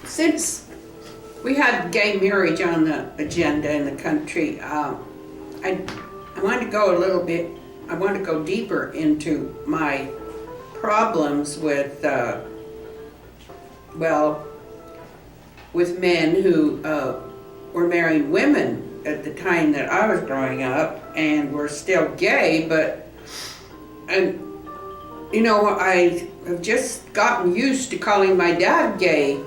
Since we had gay marriage on the agenda in the country, I wanted to go a little bit, I wanted to go deeper into my problems with, with men who were marrying women at the time that I was growing up and were still gay, and you know, I have just gotten used to calling my dad gay.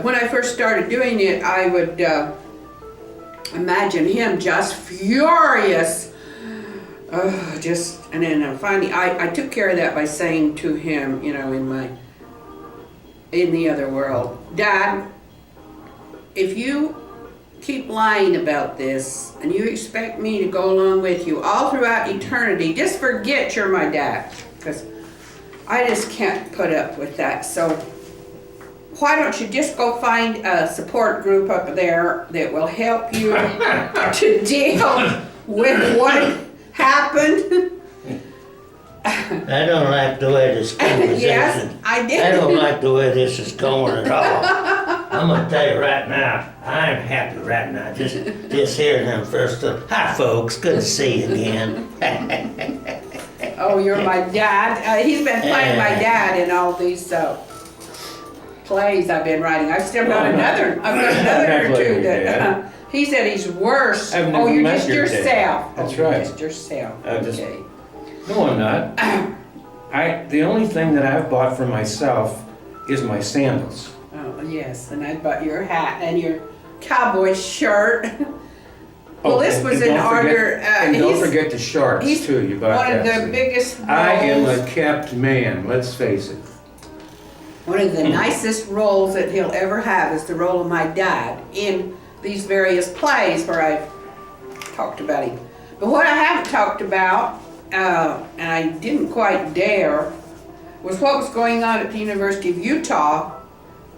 When I first started doing it, I would imagine him just furious. And then finally, I took care of that by saying to him, you know, in the other world, Dad, if you keep lying about this and you expect me to go along with you all throughout eternity, just forget you're my dad, because I just can't put up with that. So why don't you just go find a support group up there that will help you to deal with what happened? I don't like the way this conversation. Yes, I did. I don't like the way this is going at all. I'm gonna tell you right now, I'm happy right now. Just hearing them first. Hi, folks. Good to see you again. Oh, you're my dad. He's been playing my dad in all these plays I've been writing. I've got another or two that he said he's worse. Oh, you're just yourself. That's right. Just yourself. Okay. No, I'm not. The only thing that I've bought for myself is my sandals. Oh, yes, and I bought your hat and your cowboy shirt. Well, this was in order. And don't forget the shorts too. You bought one of the biggest roles. I am a kept man. Let's face it. One of the nicest roles that he'll ever have is the role of my dad in these various plays where I've talked about him. But what I haven't talked about, and I didn't quite dare, was what was going on at the University of Utah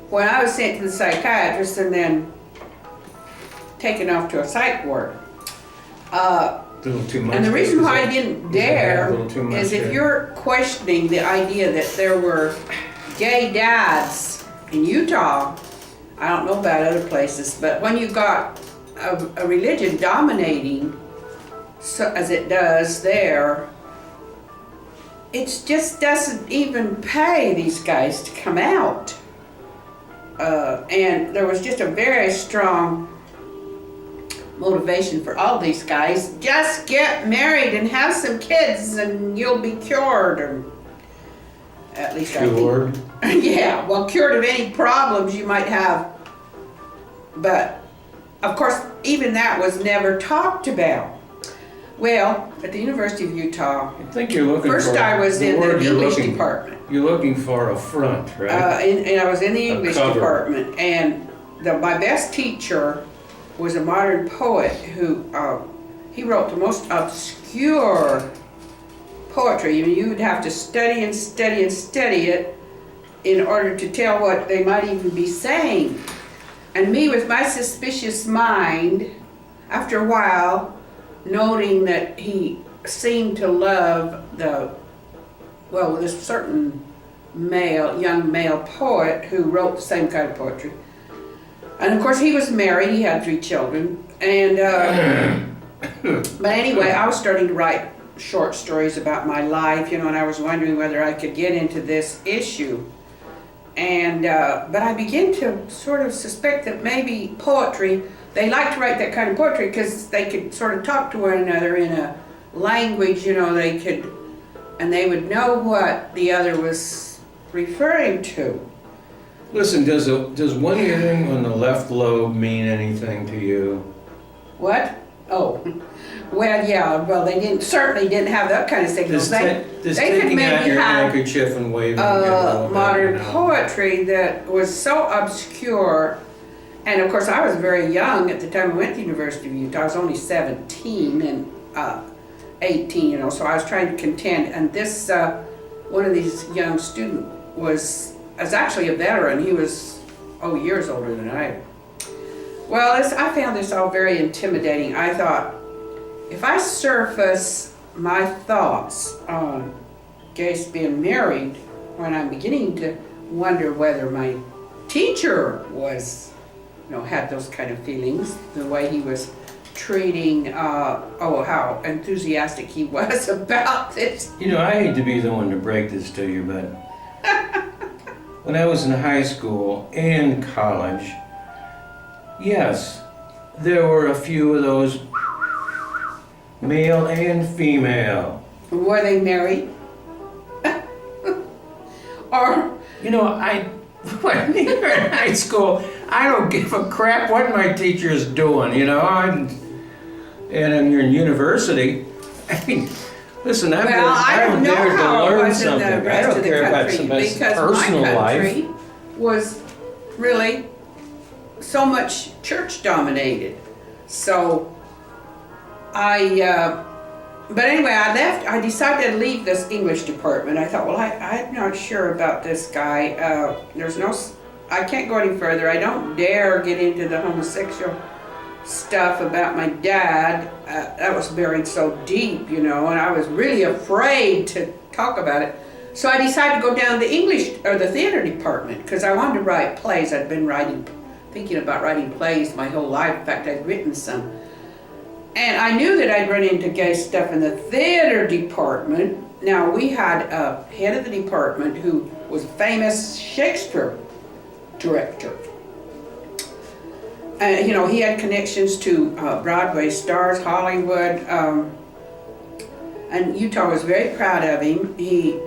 when I was sent to the psychiatrist and then taken off to a psych ward. A little too much. And the reason why I didn't dare is if you're questioning the idea that there were gay dads in Utah, I don't know about other places, but when you got a religion dominating, so as it does there, it just doesn't even pay these guys to come out. And there was just a very strong motivation for all these guys. Just get married and have some kids and you'll be cured. Or at least cured? I think. Yeah, well, cured of any problems you might have. But, of course, even that was never talked about. Well, at the University of Utah, I think you're looking first for I was in the English department. You're looking for a front, right? And I was in the English department, and my best teacher was a modern poet who he wrote the most obscure poetry. I mean, you would have to study and study and study it in order to tell what they might even be saying. And me, with my suspicious mind, after a while, noting that he seemed to love this certain young male poet who wrote the same kind of poetry. And of course he was married, he had 3 children, and but anyway, I was starting to write short stories about my life, you know, and I was wondering whether I could get into this issue. And but I began to sort of suspect that maybe poetry, they like to write that kind of poetry because they could sort of talk to one another in a language, you know, and they would know what the other was referring to. Listen, does one earring on the left lobe mean anything to you? What? Oh, well, yeah. Well, they certainly didn't have that kind of signals. They could maybe out your have handkerchief and waving modern poetry that was so obscure. And of course, I was very young at the time I went to the University of Utah. I was only 17 and 18, you know. So I was trying to contend. And this one of these young students was actually a veteran. He was years older than I. Well, I found this all very intimidating. I thought, if I surface my thoughts on gays being married when I'm beginning to wonder whether my teacher was, had those kind of feelings, the way he was treating, how enthusiastic he was about this. I hate to be the one to break this to you, but when I was in high school and college, yes, there were a few of those, male and female. Were they married? Or, when you're in high school, I don't give a crap what my teacher is doing, and then you're in university. I mean, listen, I'm I don't know there to how it learn was in the something. I rest don't of the care about country, somebody's because personal my life. country was really so much church dominated. So but anyway, I decided to leave this English department. I thought, well, I'm not sure about this guy. I can't go any further. I don't dare get into the homosexual stuff about my dad. That was buried so deep, and I was really afraid to talk about it. So I decided to go down the English or the theater department because I wanted to write plays. I'd been thinking about writing plays my whole life. In fact, I'd written some. And I knew that I'd run into gay stuff in the theater department. Now, we had a head of the department who was a famous Shakespeare director. He had connections to Broadway stars, Hollywood, and Utah was very proud of him. He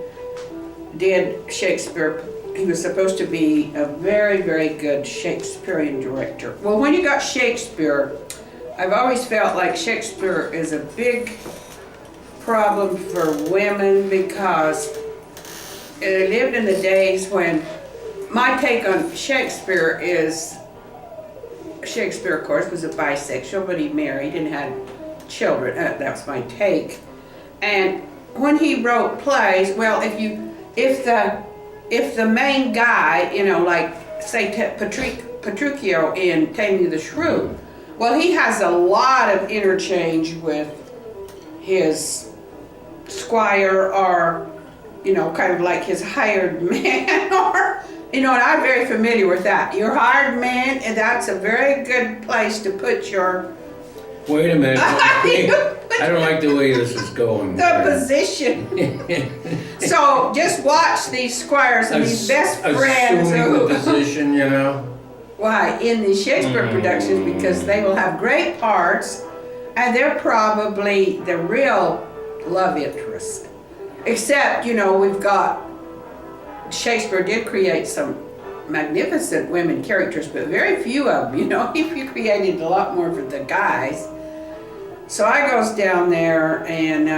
did Shakespeare. He was supposed to be a very, very good Shakespearean director. Well, when you got Shakespeare, I've always felt like Shakespeare is a big problem for women because it lived in the days when my take on Shakespeare is, Shakespeare, of course, was a bisexual, but he married and had children. That's my take. And when he wrote plays, well, if the main guy, like say Petruchio in Taming of the Shrew, well, he has a lot of interchange with his squire or, kind of like his hired man or, and I'm very familiar with that. Your hired man, and that's a very good place to put your... Wait a minute. I don't like the way this is going. The position. So just watch these squires and these best friends. Assuming the position, Why, in the Shakespeare productions, because they will have great parts, and they're probably the real love interest. Except, we've got, Shakespeare did create some magnificent women characters, but very few of them, he created a lot more for the guys. So I goes down there and...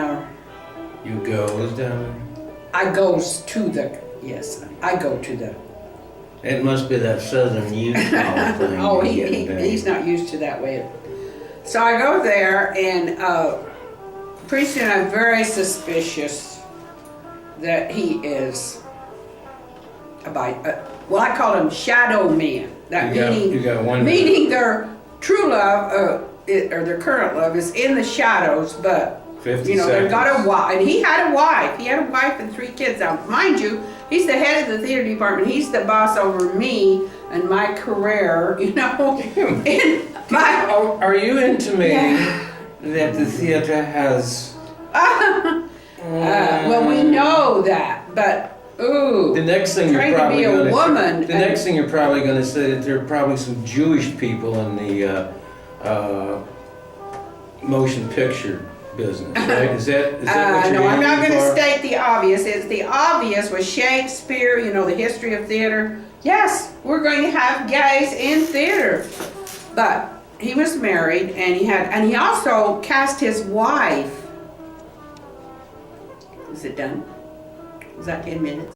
You goes down there? I goes to the, yes, I go to the... It must be that southern Utah thing. Oh, he's not used to that way. So I go there, and pretty soon I'm very suspicious that he is well, I call them shadow men. That meaning their true love or their current love is in the shadows, but 50 they've got a wife, and he had a wife. He had a wife and 3 kids. Now, mind you, he's the head of the theater department. He's the boss over me and my career, Are you intimating that the theater has... well, we know that, but ooh. The next thing you're trying to probably be a going to woman. The next thing you're probably going to say that there are probably some Jewish people in the motion picture business, right? Is that what you're no, I'm not aiming going to for? state the obvious. It's the obvious with Shakespeare, the history of theater. Yes, we're going to have gays in theater. But he was married, and he also cast his wife. Is it done? Is that 10 minutes?